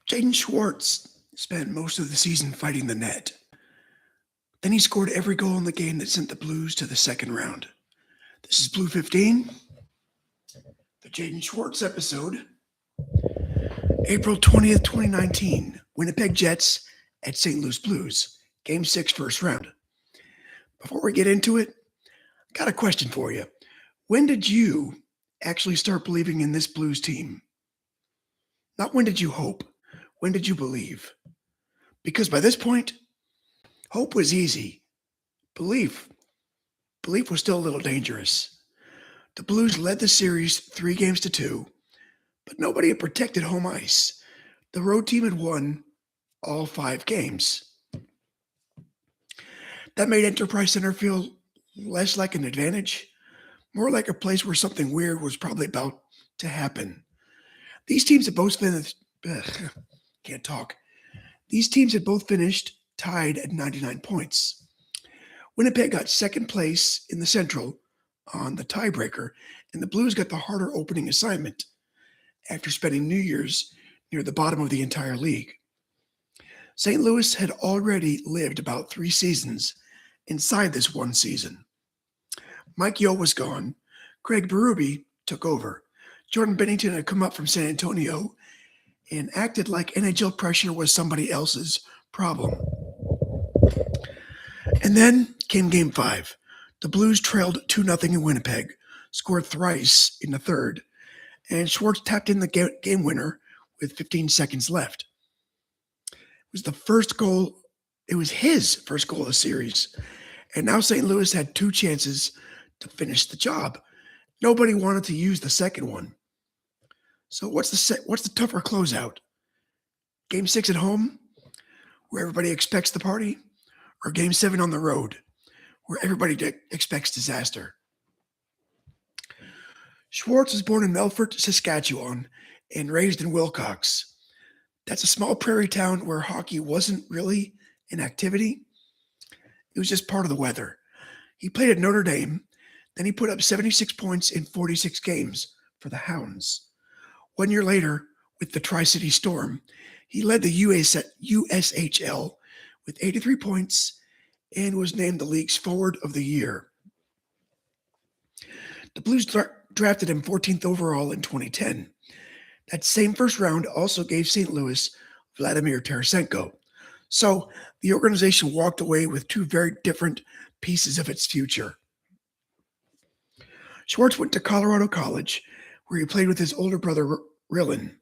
Jaden Schwartz spent most of the season fighting the net. Then he scored every goal in the game that sent the Blues to the second round. This is Blue 15, the Jaden Schwartz episode. April 20th, 2019, Winnipeg Jets at St. Louis Blues, Game 6 first round. Before we get into it, I got a question for you. When did you actually start believing in this Blues team? Not when did you hope, when did you believe? Because by this point, hope was easy. Belief was still a little dangerous. The Blues led the series 3-2, but nobody had protected home ice. The road team had won all 5 games. That made Enterprise Center feel less like an advantage, more like a place where something weird was probably about to happen. These teams had both finished. Can't talk. These teams had both finished tied at 99 points. Winnipeg got second place in the Central on the tiebreaker, and the Blues got the harder opening assignment after spending New Year's near the bottom of the entire league. St. Louis had already lived about 3 seasons inside this one season. Mike Yeo was gone. Craig Berube took over. Jordan Bennington had come up from San Antonio and acted like NHL pressure was somebody else's problem. And then came Game 5. The Blues trailed 2-0 in Winnipeg, scored thrice in the third, and Schwartz tapped in the game winner with 15 seconds left. It was his first goal of the series, and now St. Louis had 2 chances to finish the job. Nobody wanted to use the second one. So what's the tougher closeout? Game 6 at home, where everybody expects the party, or Game 7 on the road, where everybody expects disaster? Schwartz was born in Melfort, Saskatchewan, and raised in Wilcox. That's a small prairie town where hockey wasn't really an activity. It was just part of the weather. He played at Notre Dame. Then he put up 76 points in 46 games for the Hounds. 1 year later, with the Tri-City Storm, he led the USHL with 83 points and was named the league's Forward of the Year. The Blues drafted him 14th overall in 2010. That same first round also gave St. Louis Vladimir Tarasenko. So the organization walked away with 2 very different pieces of its future. Schwartz went to Colorado College, where he played with his older brother, Rillen.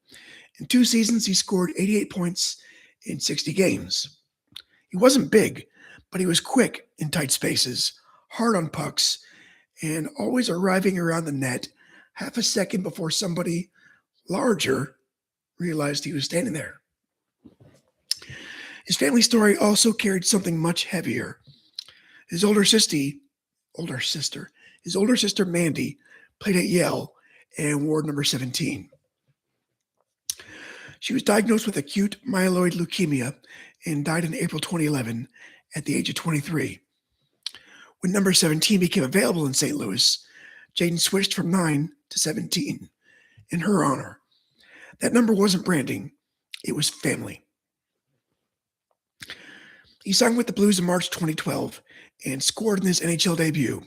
In 2 seasons, he scored 88 points in 60 games. He wasn't big, but he was quick in tight spaces, hard on pucks, and always arriving around the net half a second before somebody larger realized he was standing there. His family story also carried something much heavier. His older sister, Mandy, played at Yale and wore number 17. She was diagnosed with acute myeloid leukemia and died in April 2011 at the age of 23. When number 17 became available in St. Louis, Jaden switched from 9 to 17 in her honor. That number wasn't branding, it was family. He signed with the Blues in March 2012 and scored in his NHL debut.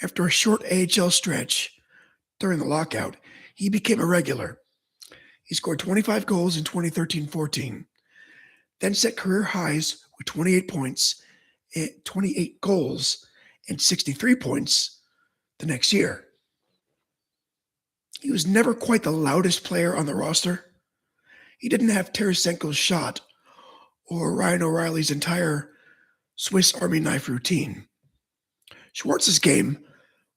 After a short AHL stretch during the lockout, he became a regular. He scored 25 goals in 2013-14, then set career highs with 28 goals and 63 points the next year. He was never quite the loudest player on the roster. He didn't have Tarasenko's shot or Ryan O'Reilly's entire Swiss Army knife routine. Schwartz's game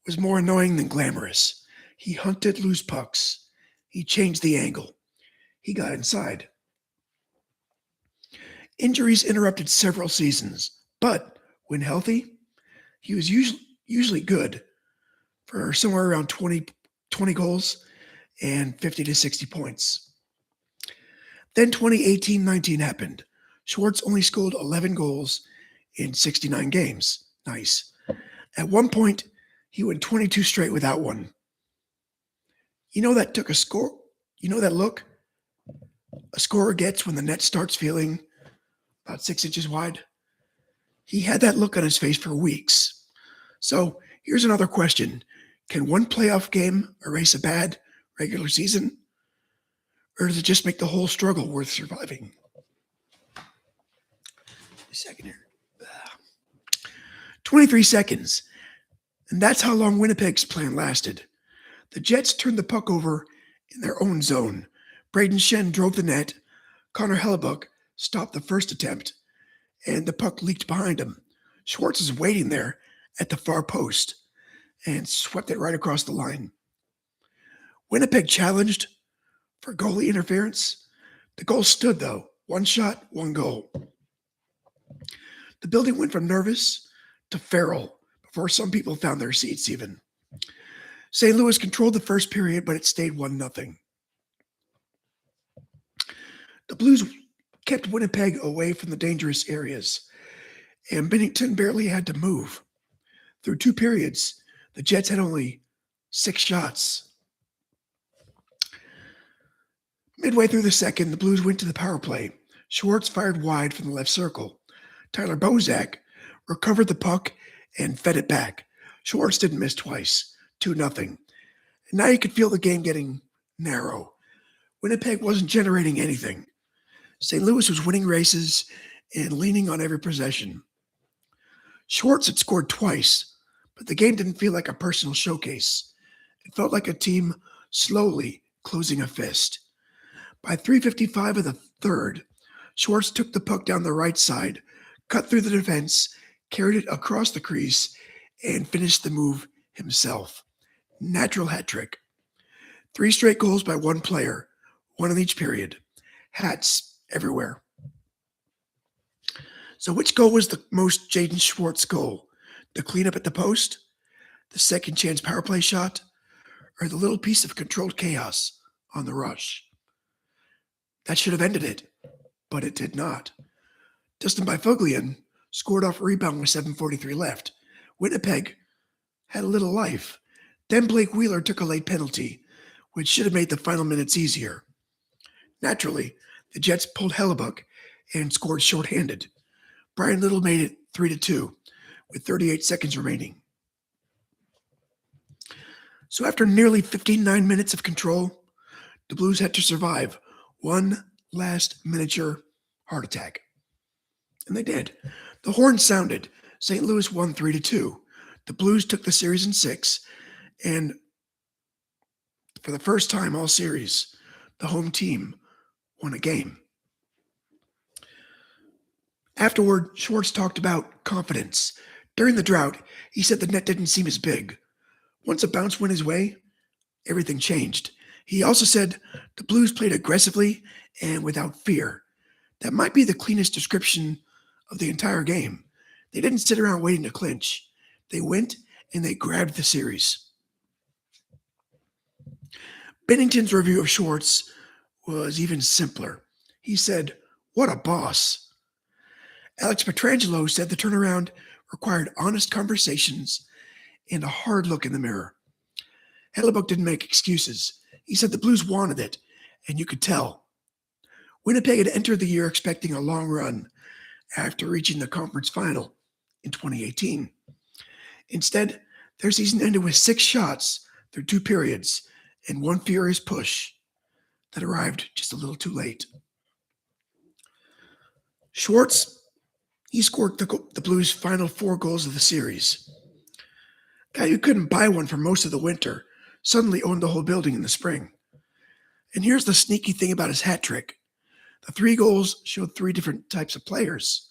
was more annoying than glamorous. He hunted loose pucks. He changed the angle. He got inside. Injuries interrupted several seasons, but when healthy, he was usually good for somewhere around 20 goals and 50 to 60 points. Then 2018-19 happened. Schwartz only scored 11 goals in 69 games. Nice. At one point, he went 22 straight without one. You know that took a score? You know that look? a scorer gets when the net starts feeling about 6 inches wide. He had that look on his face for weeks. So here's another question. Can one playoff game erase a bad regular season? Or does it just make the whole struggle worth surviving? A second here. 23 seconds. And that's how long Winnipeg's plan lasted. The Jets turned the puck over in their own zone. Braden Shen drove the net. Connor Hellebuck stopped the first attempt, and the puck leaked behind him. Schwartz is waiting there at the far post and swept it right across the line. Winnipeg challenged for goalie interference. The goal stood, though. One shot, one goal. The building went from nervous to feral before some people found their seats even. St. Louis controlled the first period, but it stayed 1-0. The Blues kept Winnipeg away from the dangerous areas, and Binnington barely had to move. Through 2 periods, the Jets had only 6 shots. Midway through the second, the Blues went to the power play. Schwartz fired wide from the left circle. Tyler Bozak recovered the puck and fed it back. Schwartz didn't miss twice. 2-0. And now you could feel the game getting narrow. Winnipeg wasn't generating anything. St. Louis was winning races and leaning on every possession. Schwartz had scored twice, but the game didn't feel like a personal showcase. It felt like a team slowly closing a fist. By 3:55 of the third, Schwartz took the puck down the right side, cut through the defense, carried it across the crease, and finished the move himself. Natural hat trick. 3 straight goals by one player, one in each period. Hats everywhere. So which goal was the most Jaden Schwartz goal? The cleanup at the post? The second chance power play shot? Or the little piece of controlled chaos on the rush? That should have ended it, but it did not. Dustin Byfuglien scored off a rebound with 7:43 left. Winnipeg had a little life. Then Blake Wheeler took a late penalty, which should have made the final minutes easier. Naturally, the Jets pulled Hellebuck and scored shorthanded. Brian Little made it 3-2 with 38 seconds remaining. So after nearly 59 minutes of control, the Blues had to survive one last miniature heart attack. And they did. The horn sounded. St. Louis won 3-2. The Blues took the series in 6, and for the first time all series, the home team won a game. Afterward, Schwartz talked about confidence. During the drought, he said the net didn't seem as big. Once a bounce went his way, everything changed. He also said the Blues played aggressively and without fear. That might be the cleanest description of the entire game. They didn't sit around waiting to clinch. They went and they grabbed the series. Binnington's review of Schwartz was even simpler. He said, "What a boss." Alex Pietrangelo said the turnaround required honest conversations and a hard look in the mirror. Hellebuck didn't make excuses. He said the Blues wanted it, and you could tell. Winnipeg had entered the year expecting a long run after reaching the conference final in 2018. Instead, their season ended with 6 shots through 2 periods and one furious push that arrived just a little too late. Schwartz, he scored the Blues' final 4 goals of the series. Guy who couldn't buy one for most of the winter suddenly owned the whole building in the spring. And here's the sneaky thing about his hat trick. The 3 goals showed 3 different types of players.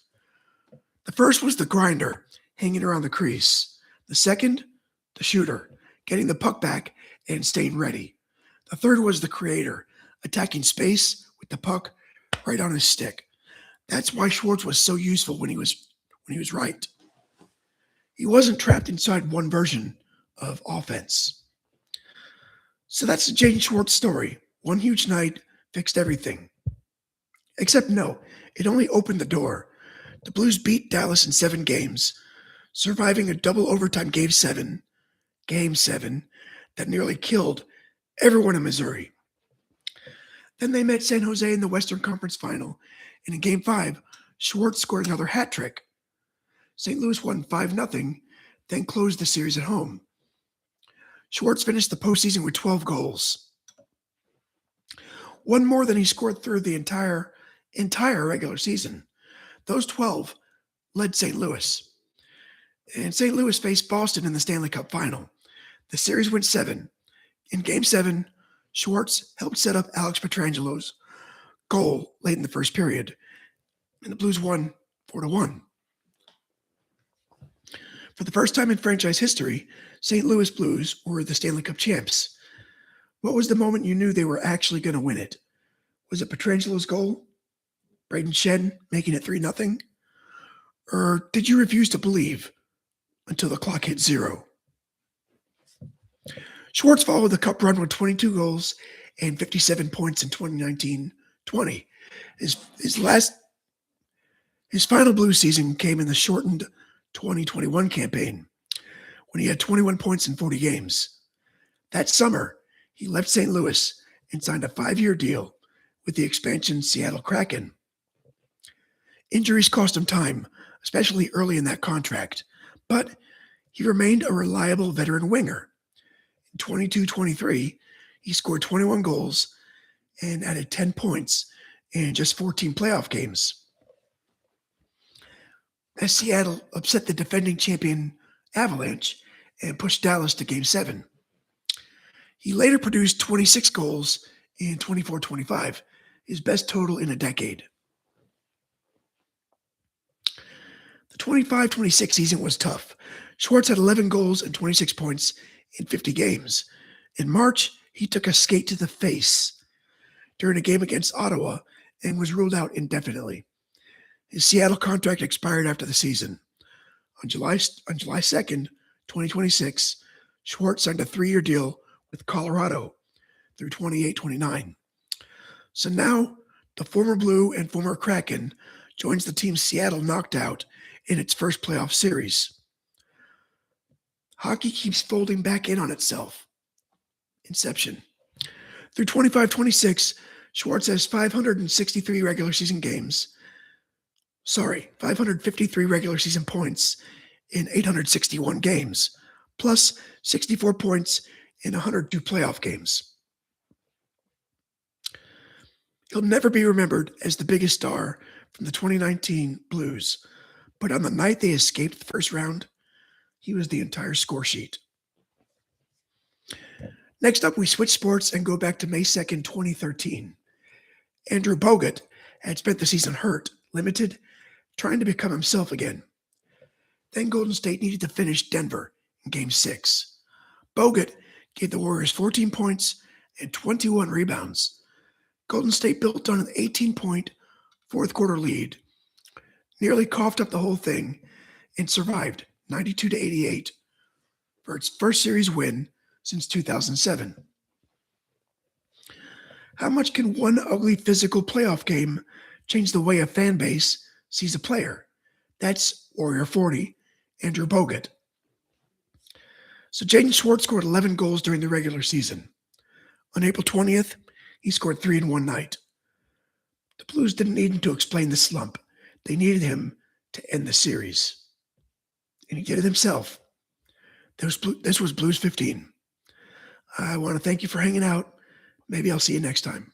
The first was the grinder, hanging around the crease. The second, the shooter, getting the puck back and staying ready. The third was the creator, attacking space with the puck right on his stick. That's why Schwartz was so useful when he was right. He wasn't trapped inside one version of offense. So that's the Jaden Schwartz story. One huge night fixed everything. Except no, it only opened the door. The Blues beat Dallas in 7 games, surviving a double overtime Game 7, that nearly killed everyone in Missouri. Then they met San Jose in the Western Conference Final, and in Game 5, Schwartz scored another hat trick. St. Louis won 5-0, then closed the series at home. Schwartz finished the postseason with 12 goals, one more than he scored through the entire regular season. Those 12 led St. Louis. And St. Louis faced Boston in the Stanley Cup Final. The series went 7. In Game 7, Schwartz helped set up Alex Pietrangelo's goal late in the first period, and the Blues won 4-1. For the first time in franchise history, St. Louis Blues were the Stanley Cup champs. What was the moment you knew they were actually going to win it? Was it Pietrangelo's goal? Braden Shen making it 3-0? Or did you refuse to believe until the clock hit 0? Schwartz followed the Cup run with 22 goals and 57 points in 2019-20. His final Blues season came in the shortened 2021 campaign when he had 21 points in 40 games. That summer, he left St. Louis and signed a 5-year deal with the expansion Seattle Kraken. Injuries cost him time, especially early in that contract, but he remained a reliable veteran winger. In 22-23, he scored 21 goals and added 10 points in just 14 playoff games. As Seattle upset the defending champion Avalanche and pushed Dallas to Game 7. He later produced 26 goals in 24-25, his best total in a decade. The 25-26 season was tough. Schwartz had 11 goals and 26 points in 50 games. In March, he took a skate to the face during a game against Ottawa and was ruled out indefinitely. His Seattle contract expired after the season. On July 2nd, 2026, Schwartz signed a 3-year deal with Colorado through 28-29. So now, the former Blue and former Kraken joins the team Seattle knocked out in its first playoff series. Hockey keeps folding back in on itself. Inception. Through 25-26, Schwartz has 553 regular season games. 553 regular season points in 861 games, plus 64 points in 102 playoff games. He'll never be remembered as the biggest star from the 2019 Blues, but on the night they escaped the first round, he was the entire score sheet. Next up, we switch sports and go back to May 2nd, 2013. Andrew Bogut had spent the season hurt, limited, trying to become himself again. Then Golden State needed to finish Denver in Game 6. Bogut gave the Warriors 14 points and 21 rebounds. Golden State built on an 18-point fourth quarter lead, nearly coughed up the whole thing, and survived 92-88 for its first series win since 2007. How much can one ugly physical playoff game change the way a fan base sees a player? That's Warrior 40, Andrew Bogut. So Jaden Schwartz scored 11 goals during the regular season. On April 20th, he scored 3 in one night. The Blues didn't need him to explain the slump. They needed him to end the series. And he did it himself. This was Blues 15. I want to thank you for hanging out. Maybe I'll see you next time.